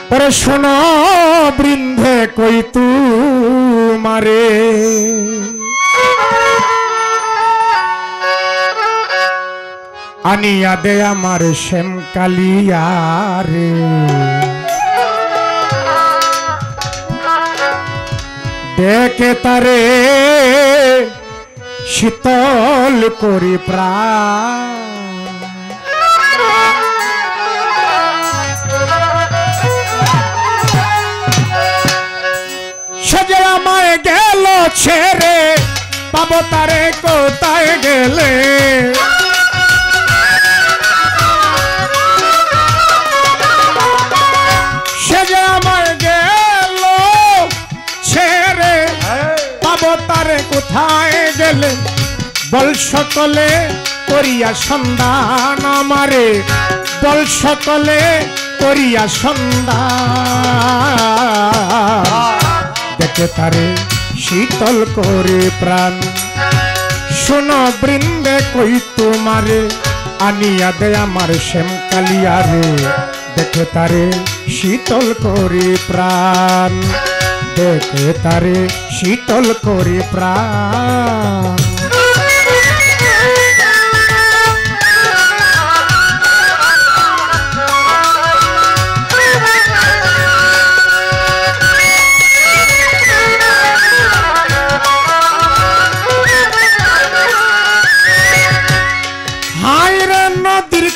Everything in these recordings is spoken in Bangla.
পরে শোনো বৃন্দে কই তুমারে আনিয়া দে আমার শ্যাম কালিয়া রে দেখে তারে শীতল করি প্রাণ সে আমায় গেল ছেড়ে পাবো তারে কোথায় গেলে সে যে আমায় গেল ছেড়ে পাবো তারে কোথায় গেলে বল সকলে করিয়া সন্ধান আমারে বল সকলে করিয়া সন্ধান দেখে তারে শীতল করে প্রাণ শোনো বৃন্দে কই তোমারে আনিয়া দে আমার শ্যাম কালিয়া রে দেখে তারে শীতল করে প্রাণ দেখে তারে শীতল করে প্রাণ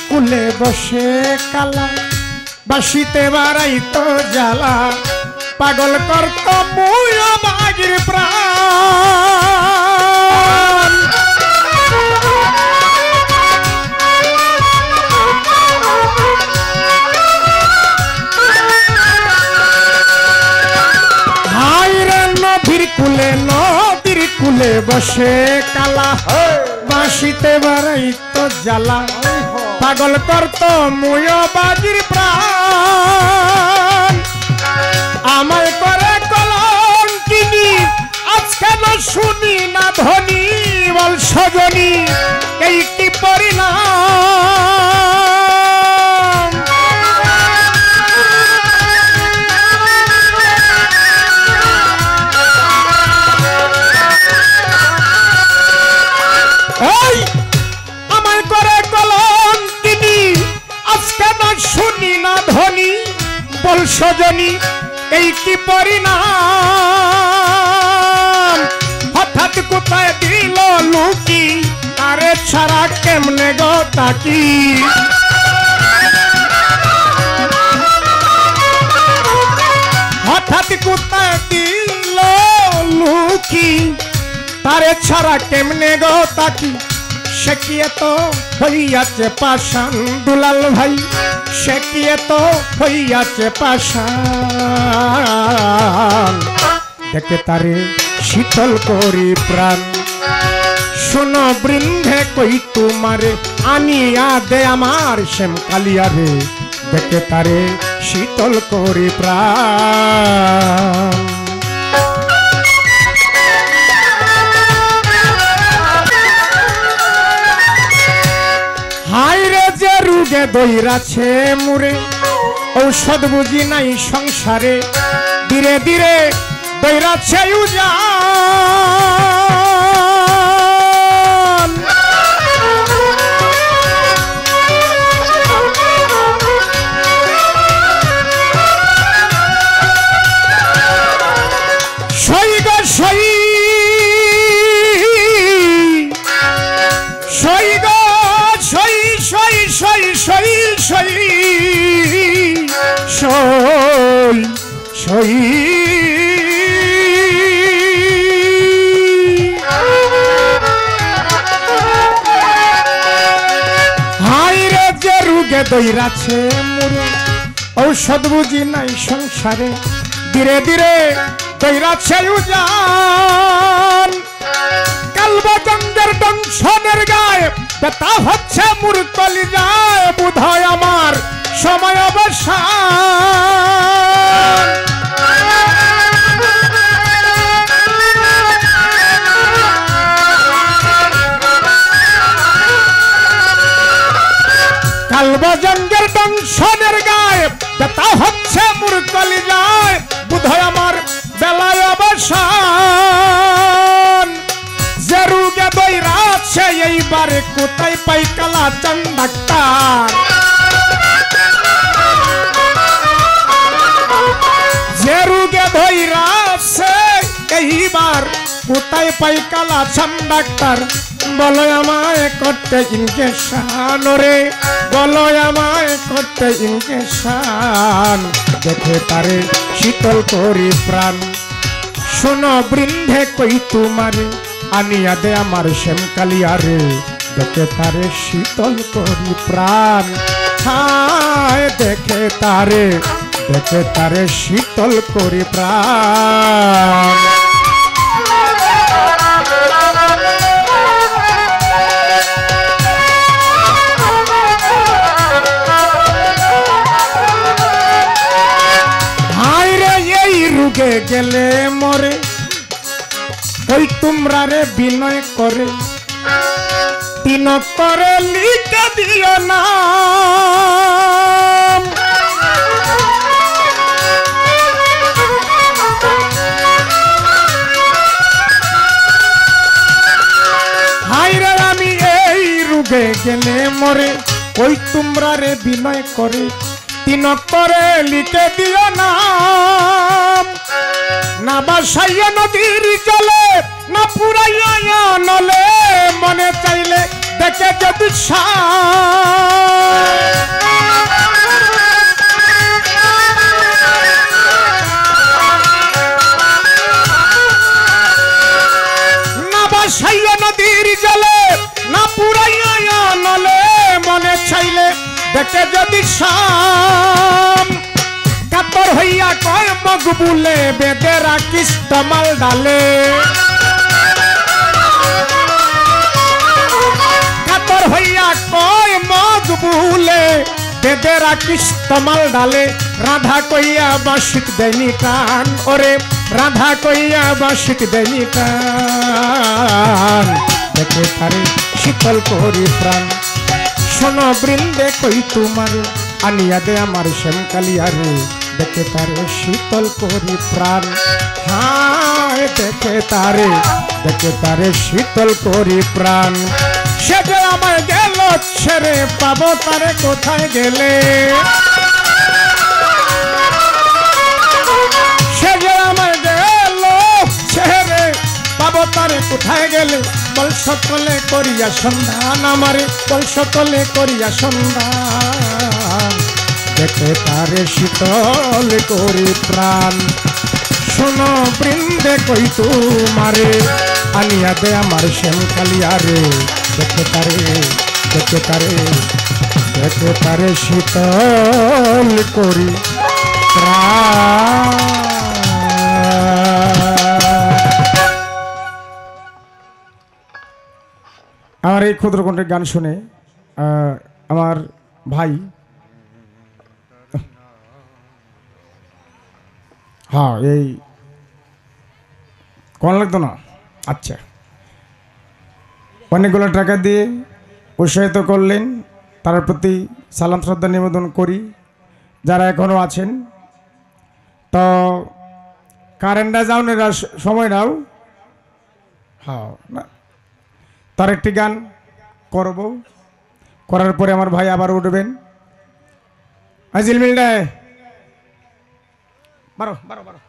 কুলে বসে কালা বাসিতে বাড়াই তো জ্বালা পাগল করত মুয়া বাগির প্রাণ হাই রে নদীর কুলে বসে কালা বাসিতে বাড়াই তো জ্বালা পাগল করত মুয়া বাজির প্রাণ আমায় করে কলঙ্কিনী আজকে না শুনি না ধনী বল সজনী এই কি পরিণাম এই আমায় করে কলঙ্কিনী আজকে না শুনি না ধনী বল সজনী এই কি পরিণাম হঠাৎ কোথায় দিল লুকি আরে ছাড়া কেমনে গো তাকি হঠাৎ কোথায় দিল লুকি তারে ছাড়া কেমনে গো তাকি সে কি তো হইয়াছে পাষাণ দুলাল ভাই সে কি তো হইয়াছে পাষাণ দেখে তারে শীতল করি প্রাণ শোনো বৃন্দে কই তোমারে আনিয়া দে আমার শ্যাম কালিয়া রে দেখে তারে শীতল করি প্রাণ রুগে দইরাছে মুরে ঔষধ বুঝি নাই সংসারে ধীরে ধীরে দইরাছে উজান সই গো সই সই গো সই সই সই সই সই সই সই হাই রে যে রুগে দইরাছে মুরে ঔষধ বুঝি নাই সংসারে ধীরে ধীরে দইরাছে উজান কালবাজঙ্গের দংশনের গায়ে তা হচ্ছে মুরতলি যায় বুধায় আমার সময় অবসান কালবাজঙ্গের দংশনের গায়ে ব্যথা হচ্ছে মোর কলিজায় বুধয় আমার বেলায় অবসান যে রোগে দইরাছে এইবারে কোথায় পাই কালাচান ডাক্তার যে রোগে দইরাছে এইবার কোথায় পাই কালাচান ডাক্তার বলো আমায় করতে ইনজেকশন রে বলো আমায় করতে ইনজেকশন দেখে তারে শীতল করি প্রাণ শোনো বৃন্ধে কই তোমারে আনিয়া দে আমার শ্যামকালিয়া রে দেখে তারে শীতল করি প্রাণ হায় দেখে তারে শীতল করি প্রাণ গেলে মরে ওই তোমরা রে বিনয় করে তিন করে লিখে দিও না হাইরে আমি এই রোগে গেলে মরে ওই তোমরা রে বিনয় করে তিন করে লিখে দিও না না বাসাইয়া নদীর জলে না পুরাইয়া নলে মনে চাইলে দেখে যদি না বাসাইয়া নদীর জলে না পুরাইয়া নলে মনে চাইলে দেখে যদি কাতর হইয়া কয় মকবুলে বেদেরা কিস্তমাল ডালে কাতর হইয়া কয় মকবুলে বেদেরা কিস্তমাল ডালে রাধা কইয়া বাসিক দেনি টান ওরে রাধা কইয়া বাসিক দেনি টান দেখে তারে শীতল করি প্রাণ শোনো বৃন্দে কই তোমার আনিয়া দে আমার শ্যামকালিয়া রে দেখে তারে শীতল করি প্রাণ হায় দেখে তারে শীতল করি প্রাণ সে যে আমার গেল ছেড়ে পাবো তারে কোথায় গেলে সে যে আমার গেল ছেড়ে পাবো তারে কোথায় গেলে বল সকলে করিয়া সন্ধান আমারে বল সকলে করিয়া সন্ধান দেখে তারে শীতল করি প্রাণ শোনো বৃন্দে কই তোমারে আনিয়া দে আমার শ্যামকালিয়া রে দেখে তারে শীতল করি প্রাণ আমার এই ক্ষুদ্র কণ্ঠের গান শুনে আমার ভাই হ্যাঁ এই কোন লাগতো না আচ্ছা অনেকগুলো টাকা দিয়ে উৎসাহিত করলেন তার প্রতি সালাম শ্রদ্ধা নিবেদন করি যারা এখনও আছেন তো কারেন্টটা যাও না সময় নাও হ্যাঁ না তার একটি গান করব করার পরে আমার ভাই আবার উঠবেন জিলমিলটায় বারো বারো বারো